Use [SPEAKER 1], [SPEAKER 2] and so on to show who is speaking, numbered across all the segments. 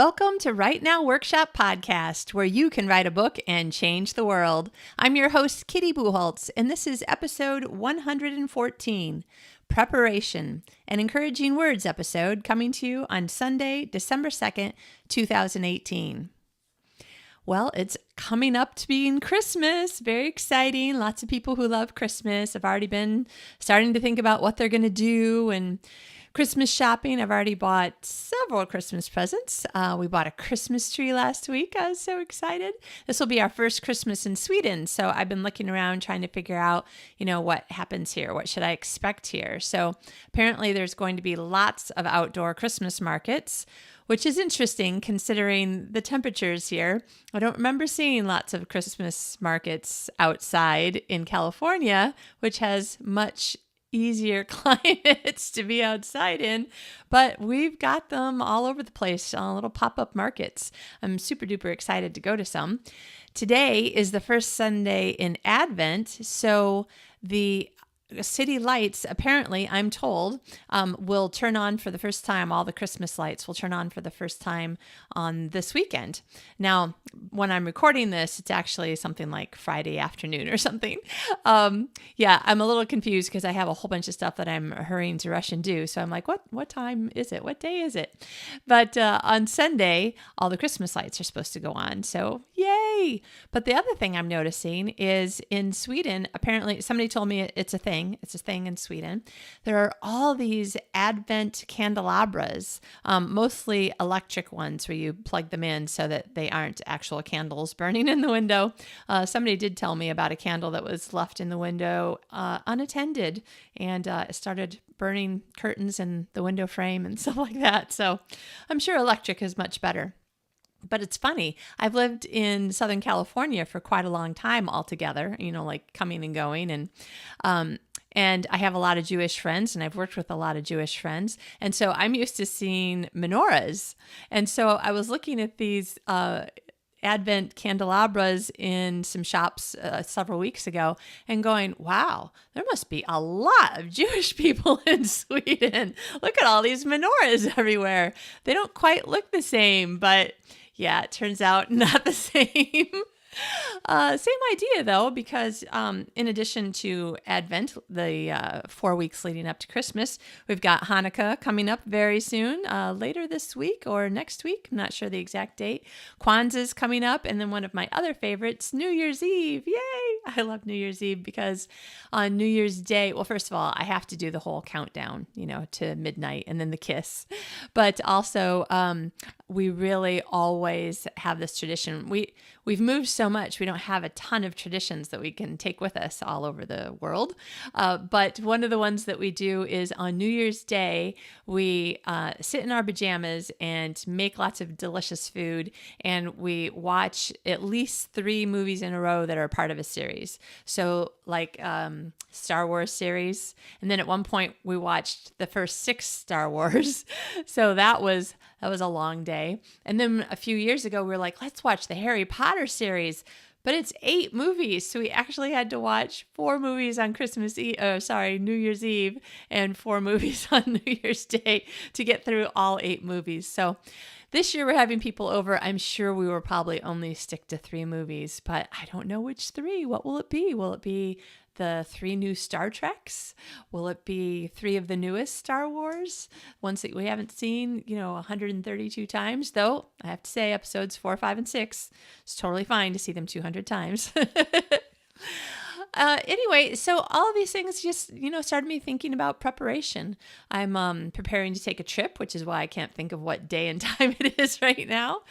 [SPEAKER 1] Welcome to Write Now Workshop Podcast, where you can write a book and change the world. I'm your host, Kitty Bucholtz, and this is episode 114, Preparation, an encouraging words episode coming to you on Sunday, December 2nd, 2018. Well, it's coming up to being Christmas. Very exciting. Lots of people who love Christmas have already been starting to think about what they're going to do and Christmas shopping. I've already bought several Christmas presents. We bought a Christmas tree last week. I was so excited. This will be our first Christmas in Sweden. So I've been looking around trying to figure out, what happens here? What should I expect here? So apparently there's going to be lots of outdoor Christmas markets, which is interesting considering the temperatures here. I don't remember seeing lots of Christmas markets outside in California, which has much easier climates to be outside in, but we've got them all over the place, little pop-up markets. I'm super duper excited to go to some. Today is the first Sunday in Advent, so the city lights, apparently, I'm told, will turn on for the first time. All the Christmas lights will turn on for the first time on this weekend. Now, when I'm recording this, it's actually something like Friday afternoon or something. I'm a little confused because I have a whole bunch of stuff that I'm hurrying to rush and do. So I'm like, what time is it? What day is it? But on Sunday, all the Christmas lights are supposed to go on. So yay! But the other thing I'm noticing is in Sweden, apparently somebody told me it's a thing. It's a thing in Sweden. There are all these Advent candelabras, mostly electric ones where you plug them in so that they aren't actual candles burning in the window. Somebody did tell me about a candle that was left in the window unattended, and it started burning curtains and the window frame and stuff like that. So I'm sure electric is much better. But it's funny. I've lived in Southern California for quite a long time altogether, like coming and going. And I have a lot of Jewish friends, and I've worked with a lot of Jewish friends. And so I'm used to seeing menorahs. And so I was looking at these Advent candelabras in some shops several weeks ago and going, wow, there must be a lot of Jewish people in Sweden. Look at all these menorahs everywhere. They don't quite look the same, but yeah, it turns out not the same. Same idea though, because in addition to Advent, the 4 weeks leading up to Christmas, we've got Hanukkah coming up very soon, later this week or next week. I'm not sure the exact date. Kwanzaa is coming up, and then one of my other favorites, New Year's Eve. Yay! I love New Year's Eve because on New Year's Day, well, first of all, I have to do the whole countdown, to midnight and then the kiss. But also, we really always have this tradition. We've moved so much, we don't have a ton of traditions that we can take with us all over the world. But one of the ones that we do is on New Year's Day, we sit in our pajamas and make lots of delicious food. And we watch at least 3 movies in a row that are part of a series. So like Star Wars series. And then at one point we watched the first 6 Star Wars. So that was a long day. And then a few years ago, we were like, let's watch the Harry Potter series. But it's 8 movies. So we actually had to watch 4 movies on New Year's Eve and 4 movies on New Year's Day to get through all 8 movies. So this year we're having people over. I'm sure we will probably only stick to 3 movies, but I don't know which 3. What will it be? Will it be the 3 new Star Treks? Will it be 3 of the newest Star Wars? Ones that we haven't seen, 132 times, though I have to say episodes 4, 5, and 6, it's totally fine to see them 200 times. Anyway, so all of these things just, started me thinking about preparation. I'm preparing to take a trip, which is why I can't think of what day and time it is right now.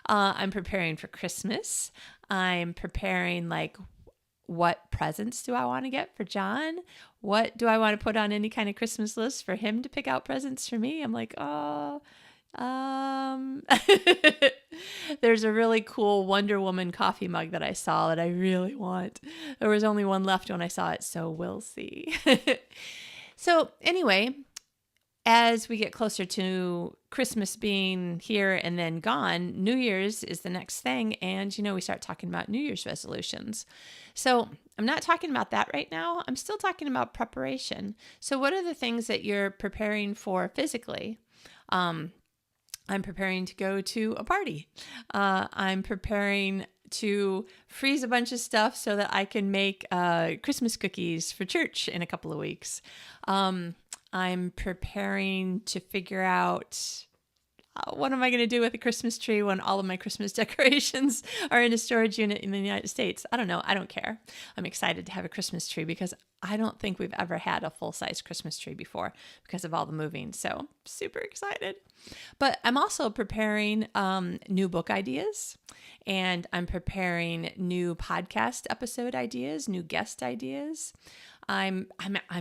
[SPEAKER 1] I'm preparing for Christmas. I'm preparing what presents do I want to get for John? What do I want to put on any kind of Christmas list for him to pick out presents for me? I'm like, there's a really cool Wonder Woman coffee mug that I saw that I really want. There was only one left when I saw it, so we'll see. So anyway, as we get closer to Christmas being here and then gone, New Year's is the next thing. And, we start talking about New Year's resolutions. So I'm not talking about that right now. I'm still talking about preparation. So what are the things that you're preparing for physically? I'm preparing to go to a party. I'm preparing to freeze a bunch of stuff so that I can make Christmas cookies for church in a couple of weeks. I'm preparing to figure out what am I going to do with a Christmas tree when all of my Christmas decorations are in a storage unit in the United States? I don't know. I don't care. I'm excited to have a Christmas tree because I don't think we've ever had a full-size Christmas tree before because of all the moving. So super excited. But I'm also preparing new book ideas, and I'm preparing new podcast episode ideas, new guest ideas. I'm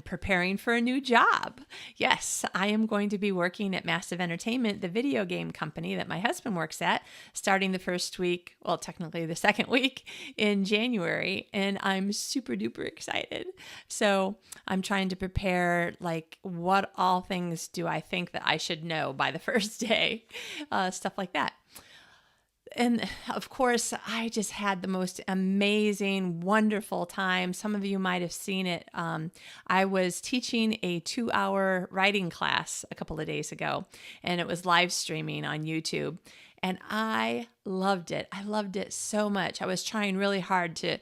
[SPEAKER 1] preparing for a new job. Yes, I am going to be working at Massive Entertainment, the video game company that my husband works at, starting the first week, well, technically the second week in January, and I'm super duper excited. So I'm trying to prepare, like, what all things do I think that I should know by the first day, stuff like that. And of course, I just had the most amazing, wonderful time. Some of you might have seen it. I was teaching a 2-hour writing class a couple of days ago, and it was live streaming on YouTube. And I loved it. I loved it so much. I was trying really hard to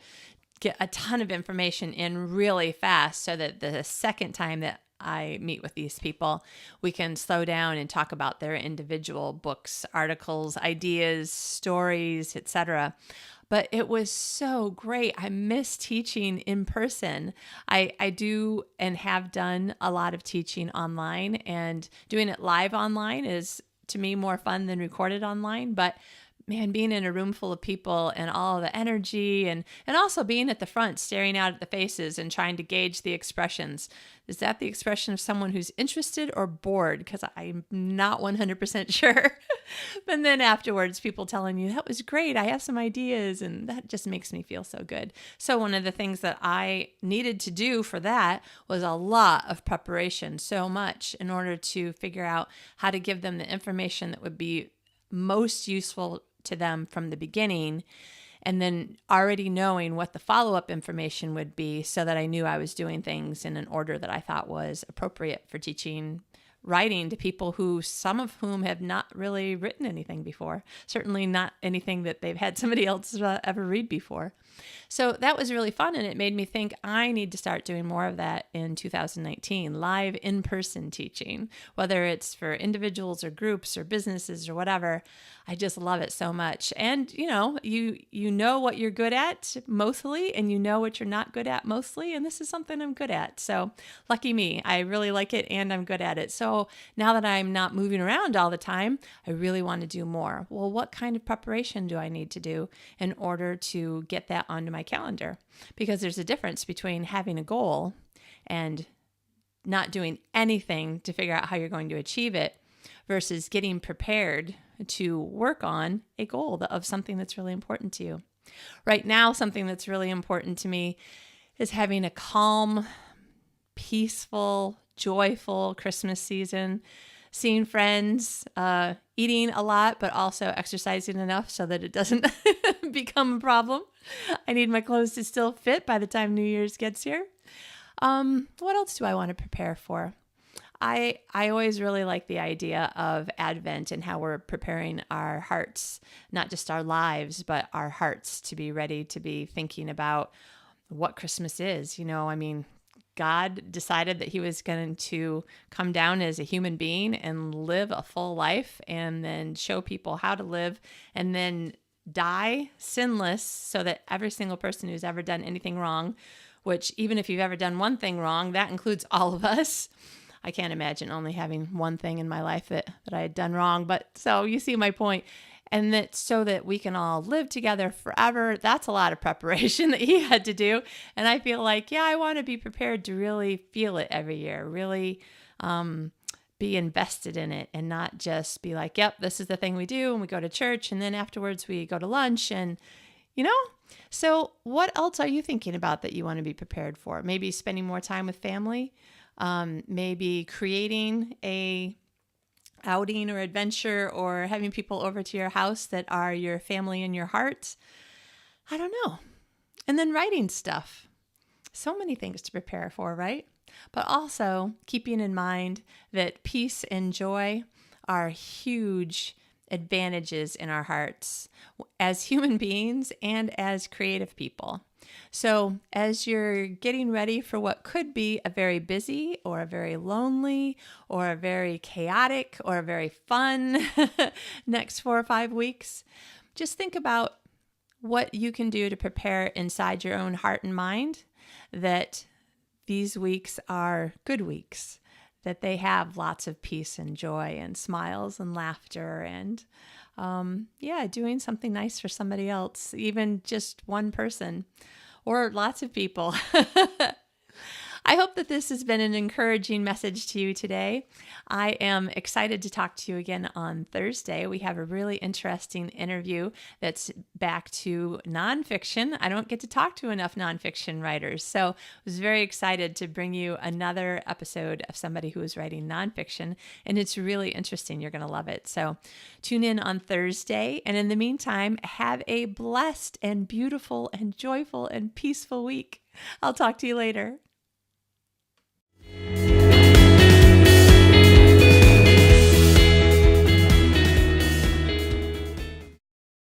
[SPEAKER 1] get a ton of information in really fast so that the second time that I meet with these people, we can slow down and talk about their individual books, articles, ideas, stories, etc. But it was so great. I miss teaching in person. I do and have done a lot of teaching online, and doing it live online is, to me, more fun than recorded online. But man, being in a room full of people and all the energy and also being at the front, staring out at the faces and trying to gauge the expressions. Is that the expression of someone who's interested or bored? Because I'm not 100% sure. But then afterwards, people telling you, that was great, I have some ideas, and that just makes me feel so good. So one of the things that I needed to do for that was a lot of preparation, so much, in order to figure out how to give them the information that would be most useful to them from the beginning, and then already knowing what the follow-up information would be so that I knew I was doing things in an order that I thought was appropriate for teaching writing to people who, some of whom have not really written anything before, certainly not anything that they've had somebody else ever read before. So that was really fun, and it made me think I need to start doing more of that in 2019, live in-person teaching, whether it's for individuals or groups or businesses or whatever. I just love it so much. And, you know what you're good at mostly, and you know what you're not good at mostly, and this is something I'm good at. So lucky me, I really like it and I'm good at it. So now that I'm not moving around all the time, I really want to do more. Well, what kind of preparation do I need to do in order to get that onto my calendar? Because there's a difference between having a goal and not doing anything to figure out how you're going to achieve it versus getting prepared to work on a goal of something that's really important to you. Right now, something that's really important to me is having a calm, peaceful, joyful Christmas season, seeing friends, eating a lot, but also exercising enough so that it doesn't become a problem. I need my clothes to still fit by the time New Year's gets here. What else do I want to prepare for? I always really like the idea of Advent and how we're preparing our hearts, not just our lives, but our hearts to be ready to be thinking about what Christmas is. God decided that he was going to come down as a human being and live a full life and then show people how to live and then die sinless so that every single person who's ever done anything wrong, which even if you've ever done one thing wrong, that includes all of us. I can't imagine only having one thing in my life that I had done wrong, but so you see my point. And that so that we can all live together forever, that's a lot of preparation that he had to do. And I feel like, I want to be prepared to really feel it every year, really be invested in it and not just be like, yep, this is the thing we do. And we go to church and then afterwards we go to lunch and, So what else are you thinking about that you want to be prepared for? Maybe spending more time with family, maybe creating a outing or adventure or having people over to your house that are your family in your heart. I don't know. And then writing stuff. So many things to prepare for, right? But also keeping in mind that peace and joy are huge advantages in our hearts as human beings and as creative people. So as you're getting ready for what could be a very busy or a very lonely or a very chaotic or a very fun next 4 or 5 weeks, just think about what you can do to prepare inside your own heart and mind that these weeks are good weeks, that they have lots of peace and joy and smiles and laughter and doing something nice for somebody else, even just one person or lots of people. I hope that this has been an encouraging message to you today. I am excited to talk to you again on Thursday. We have a really interesting interview that's back to nonfiction. I don't get to talk to enough nonfiction writers, so I was very excited to bring you another episode of somebody who is writing nonfiction, and it's really interesting. You're going to love it. So tune in on Thursday, and in the meantime, have a blessed and beautiful and joyful and peaceful week. I'll talk to you later.